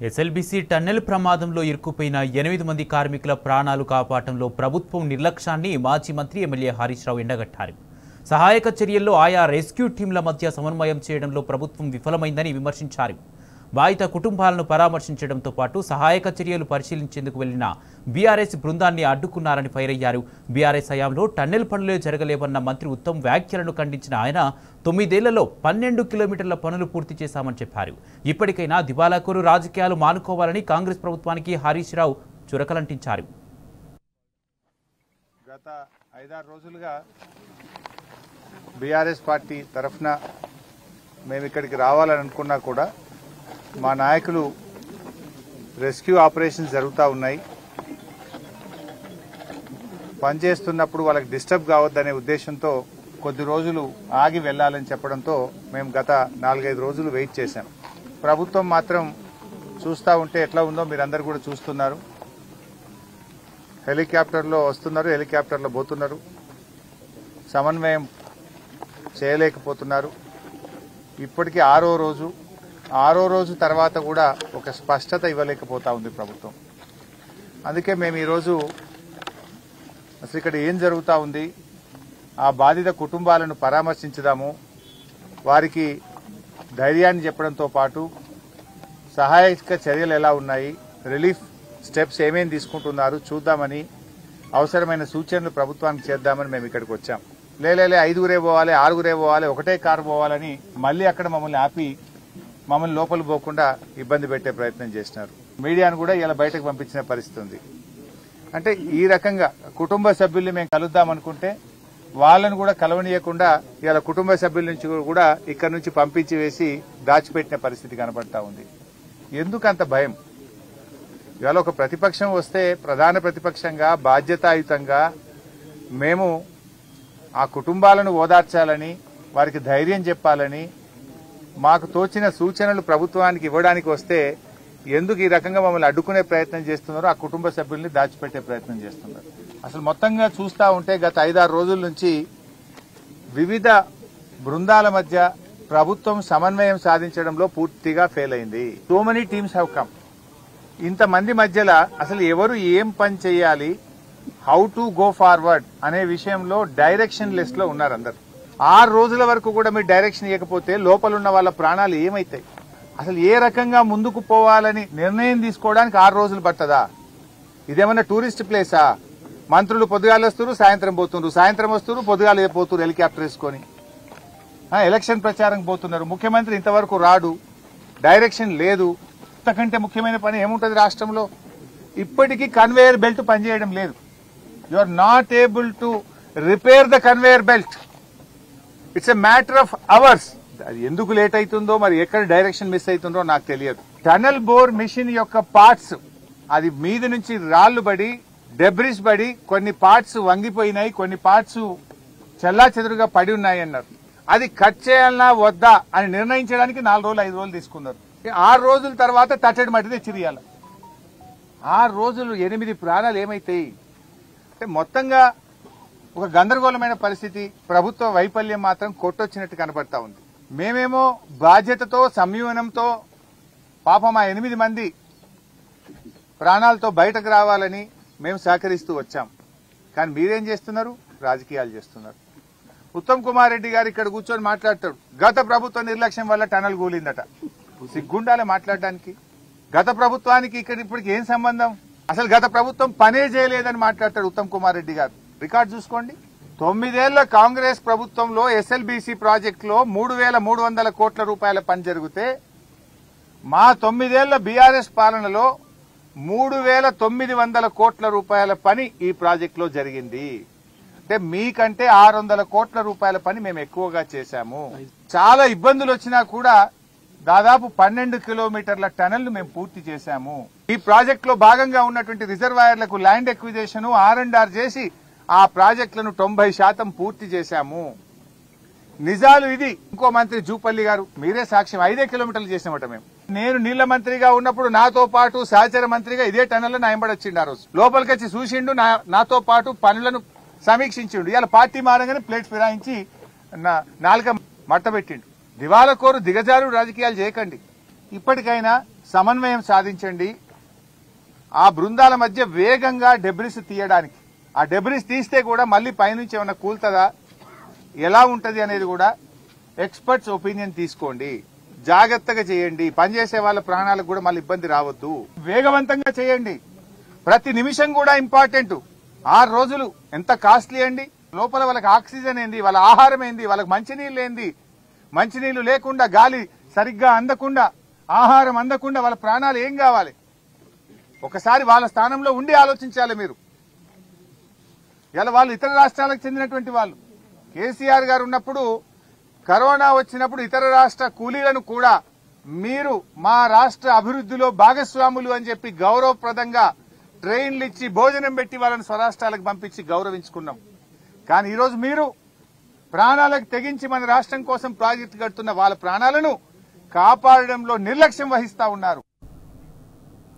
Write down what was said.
SLBC tunnel ప్రమాదంలో ఇరుక్కుపోయిన 8 మంది కార్మికుల ప్రాణాలు కాపాడటంలో ప్రభుత్వం నిర్లక్ష్యాన్ని మాజీ మంత్రి ఎమ్మెల్యే హరీష్ రావు ఎండగట్టారు. సహాయక చర్యల్లో ఆయా రెస్క్యూ టీంల మధ్య సమన్వయం చేయడంలో ప్రభుత్వం విఫలమైందని విమర్శించారు. బాధిత కుటుంబాలను పరామర్శించడంతో పాటు సహాయక చర్యలు పరిశీలించేందుకు వెళ్లిన బీఆర్ఎస్ బృందాన్ని అడ్డుకున్నారని ఫైర్ అయ్యారు. బీఆర్ఎస్ హయాంలో టన్నెల్ పనులే జరగలేవన్న మంత్రి ఉత్తమ్ వ్యాఖ్యలను ఖండించిన ఆయన 9 ఏళ్లలో 12 కిలోమీటర్ల పనులు పూర్తి చేశామని చెప్పారు. ఇప్పటికైనా దివాలాకోరు రాజకీయాలు మానుకోవాలని కాంగ్రెస్ ప్రభుత్వానికి హరీష్ రావు చురకలంటించారు. గత 5-6 రోజులుగా బీఆర్ఎస్ పార్టీ తరఫున మేము ఇక్కడికి రావాలని అనుకున్నా కూడా మా నాయకులు రెస్క్యూ ఆపరేషన్స్ జరుగుతూ ఉన్నాయి. పనిచేస్తున్నప్పుడు వాళ్ళకి డిస్టర్బ్ కావద్దనే ఉద్దేశంతో కొద్ది రోజులు ఆగి వెళ్లాలని చెప్పడంతో మేము గత 4-5 రోజులు వెయిట్ చేశాం. ప్రభుత్వం మాత్రం చూస్తూ ఉంటే ఎట్లా ఉందో మీరందరూ కూడా చూస్తున్నారు. హెలికాప్టర్లో వస్తున్నారు, హెలికాప్టర్లో పోతున్నారు, సమన్వయం చేయలేకపోతున్నారు. ఇప్పటికీ 6వ రోజు తర్వాత కూడా ఒక స్పష్టత ఇవ్వలేకపోతా ఉంది ప్రభుత్వం. అందుకే మేము ఈరోజు అసలు ఇక్కడ ఏం జరుగుతూ ఉంది, ఆ బాధిత కుటుంబాలను పరామర్శించుదాము, వారికి ధైర్యాన్ని చెప్పడంతో పాటు సహాయక చర్యలు ఎలా ఉన్నాయి, రిలీఫ్ స్టెప్స్ ఏమేమి తీసుకుంటున్నారు చూద్దామని, అవసరమైన సూచనలు ప్రభుత్వానికి చేద్దామని మేము ఇక్కడికి వచ్చాం. లేలే 5గురే పోవాలి, 6గురే పోవాలి, ఒకటే కారు పోవాలని మళ్ళీ అక్కడ మమ్మల్ని ఆపి మమ్మల్ని లోపల పోకుండా ఇబ్బంది పెట్టే ప్రయత్నం చేసినారు. మీడియాను కూడా ఇలా బయటకు పంపించిన పరిస్థితి ఉంది. అంటే ఈ రకంగా కుటుంబ సభ్యుల్ని మేము కలుద్దామనుకుంటే వాళ్ళను కూడా కలవనీయకుండా ఇలా కుటుంబ సభ్యుల నుంచి కూడా ఇక్కడ నుంచి పంపించి వేసి దాచిపెట్టిన పరిస్థితి కనబడతా ఉంది. ఎందుకు అంత భయం? ఇవాళ ఒక ప్రతిపక్షం వస్తే ప్రధాన ప్రతిపక్షంగా బాధ్యతాయుతంగా మేము ఆ కుటుంబాలను ఓదార్చాలని, వారికి ధైర్యం చెప్పాలని, మాకు తోచిన సూచనలు ప్రభుత్వానికి ఇవ్వడానికి వస్తే ఎందుకు ఈ రకంగా మమ్మల్ని అడ్డుకునే ప్రయత్నం చేస్తున్నారో, ఆ కుటుంబ సభ్యుల్ని దాచిపెట్టే ప్రయత్నం చేస్తున్నారు. అసలు మొత్తంగా చూస్తూ ఉంటే గత 5-6 రోజుల నుంచి వివిధ బృందాల మధ్య ప్రభుత్వం సమన్వయం సాధించడంలో పూర్తిగా ఫెయిల్ అయింది. So many teams have come. ఇంతమంది మధ్యలో అసలు ఎవరు ఏం పని చేయాలి, హౌ టు గో ఫార్వర్డ్ అనే విషయంలో డైరెక్షన్ లిస్ట్ లో ఉన్నారు అందరు. 6 రోజుల వరకు కూడా మీరు డైరెక్షన్ ఇవ్వకపోతే లోపలున్న వాళ్ళ ప్రాణాలు ఏమైతాయి? అసలు ఏ రకంగా ముందుకు పోవాలని నిర్ణయం తీసుకోవడానికి 6 రోజులు పట్టదా? ఇదేమన్నా టూరిస్ట్ ప్లేసా? మంత్రులు పొద్దుగాలు వస్తున్నారు, సాయంత్రం పోతున్నారు, సాయంత్రం వస్తున్నారు, పొద్దుగాలు పోతున్నారు హెలికాప్టర్ వేసుకొని. ఎలక్షన్ ప్రచారం పోతున్నారు. ముఖ్యమంత్రి ఇంతవరకు రాడు, డైరెక్షన్ లేదు. ఇంతకంటే ముఖ్యమైన పని ఏముంటుంది రాష్ట్రంలో? ఇప్పటికీ కన్వేయర్ బెల్ట్ పనిచేయడం లేదు. You are not able to repair the conveyor belt. It's a matter of hours. అది ఎందుకు లేట్ అవుతుందో, మరి ఎక్కడ డైరెక్షన్ మిస్ అవుతుందో నాకు తెలియదు. టనల్ బోర్ మిషన్ యొక్క పార్ట్స్, అది మీద నుంచి రాళ్లు పడి డెబ్రిస్ పడి కొన్ని పార్ట్స్ వంగిపోయినాయి, కొన్ని పార్ట్స్ చెల్లాచెదురుగా పడి ఉన్నాయి అన్నారు. అది కట్ చేయాలన్నా వద్దా అని నిర్ణయించడానికి 4 రోజులు 5 రోజులు తీసుకున్నారు. 6 రోజుల తర్వాత తట్టడి మట్టి తెచ్చిరియాలి. 6 రోజులు 8 ప్రాణాలు ఏమైతాయి? అంటే మొత్తంగా ఒక గందరగోళమైన పరిస్థితి. ప్రభుత్వ వైఫల్యం మాత్రం కొట్టొచ్చినట్టు కనబడతా ఉంది. మేమేమో బాధ్యతతో సంయమనంతో పాపం ఆ 8 మంది ప్రాణాలతో బయటకు రావాలని మేము సహకరిస్తూ వచ్చాం. కానీ మీరేం చేస్తున్నారు? రాజకీయాలు చేస్తున్నారు. ఉత్తమ్ కుమార్ రెడ్డి గారు ఇక్కడ కూర్చొని మాట్లాడతాడు, గత ప్రభుత్వ నిర్లక్ష్యం వల్ల టనల్ కూలిందట. సిగ్గుండాలే మాట్లాడడానికి. గత ప్రభుత్వానికి ఇక్కడ ఇప్పటికి ఏం సంబంధం? అసలు గత ప్రభుత్వం పనే చేయలేదని మాట్లాడతాడు ఉత్తమ్ కుమార్ రెడ్డి గారు. రికార్డు చూసుకోండి. 9 ఏళ్ల కాంగ్రెస్ ప్రభుత్వంలో ఎస్ఎల్బీసీ ప్రాజెక్టులో 3,300 కోట్ల రూపాయల పని జరిగితే మా 9 ఏళ్ల బీఆర్ఎస్ పాలనలో 3,900 కోట్ల రూపాయల పని ఈ ప్రాజెక్టులో జరిగింది. అంటే మీకంటే 600 కోట్ల రూపాయల పని మేము ఎక్కువగా చేశాము. చాలా ఇబ్బందులు వచ్చినా కూడా దాదాపు 12 కిలోమీటర్ల టనల్ ను మేము పూర్తి చేశాము. ఈ ప్రాజెక్ట్ లో భాగంగా ఉన్నటువంటి రిజర్వాయర్లకు ల్యాండ్ ఎక్విజిషన్ R&R చేసి ఆ ప్రాజెక్టులను 90% పూర్తి చేశాము. నిజాలు ఇది. ఇంకో మంత్రి జూపల్లి గారు, మీరే సాక్ష్యం, 5 కిలోమీటర్లు చేసినమాట మేము. నేను నీళ్ల మంత్రిగా ఉన్నప్పుడు నాతో పాటు సహచర మంత్రిగా ఇదే టనల్ నా ఎంబడొచ్చిండు. ఆ రోజు లోపలికి వచ్చి చూసిండు, నాతో పాటు పనులను సమీక్షించిండు. ఇవాళ పార్టీ మారంగానే ప్లేట్ ఫిరాయించి నాలుక మట్టబెట్టిండు. దివాలకోరు దిగజారు రాజకీయాలు చేయకండి. ఇప్పటికైనా సమన్వయం సాధించండి. ఆ బృందాల మధ్య వేగంగా డెబ్రిస్ తీయడానికి, ఆ డెబ్రిస్ తీస్తే కూడా మళ్ళీ పైనుంచి ఏమైనా కూల్తుందా, ఎలా ఉంటది అనేది కూడా ఎక్స్పర్ట్స్ ఒపీనియన్ తీసుకోండి. జాగ్రత్తగా చేయండి. పనిచేసే వాళ్ళ ప్రాణాలకు కూడా మళ్ళీ ఇబ్బంది రావద్దు. వేగవంతంగా చేయండి. ప్రతి నిమిషం కూడా ఇంపార్టెంట్. 6 రోజులు ఎంత కాస్ట్లీ అండి. లోపల వాళ్ళకి ఆక్సిజన్ ఏంది, వాళ్ళ ఆహారం ఏంది, వాళ్ళకి మంచినీళ్ళు ఏంది, మంచినీళ్లు లేకుండా, గాలి సరిగ్గా అందకుండా, ఆహారం అందకుండా వాళ్ళ ప్రాణాలు ఏం కావాలి? ఒకసారి వాళ్ళ స్థానంలో ఉండి ఆలోచించాలి మీరు. ఇలా వాళ్ళు ఇతర రాష్ట్రాలకు చెందినటువంటి వాళ్ళు. కేసీఆర్ గారు ఉన్నప్పుడు కరోనా వచ్చినప్పుడు ఇతర రాష్ట్ర కూలీలను కూడా మీరు మా రాష్ట్ర అభివృద్ధిలో భాగస్వాములు అని చెప్పి గౌరవప్రదంగా ట్రైన్లు ఇచ్చి భోజనం పెట్టి వాళ్ళని స్వరాష్ట్రాలకు పంపించి గౌరవించుకున్నాం. కానీ ఈరోజు మీరు ప్రాణాలకు తెగించి మన రాష్ట్రం కోసం ప్రాజెక్టు కడుతున్న వాళ్ళ ప్రాణాలను కాపాడడంలో నిర్లక్ష్యం వహిస్తా ఉన్నారు.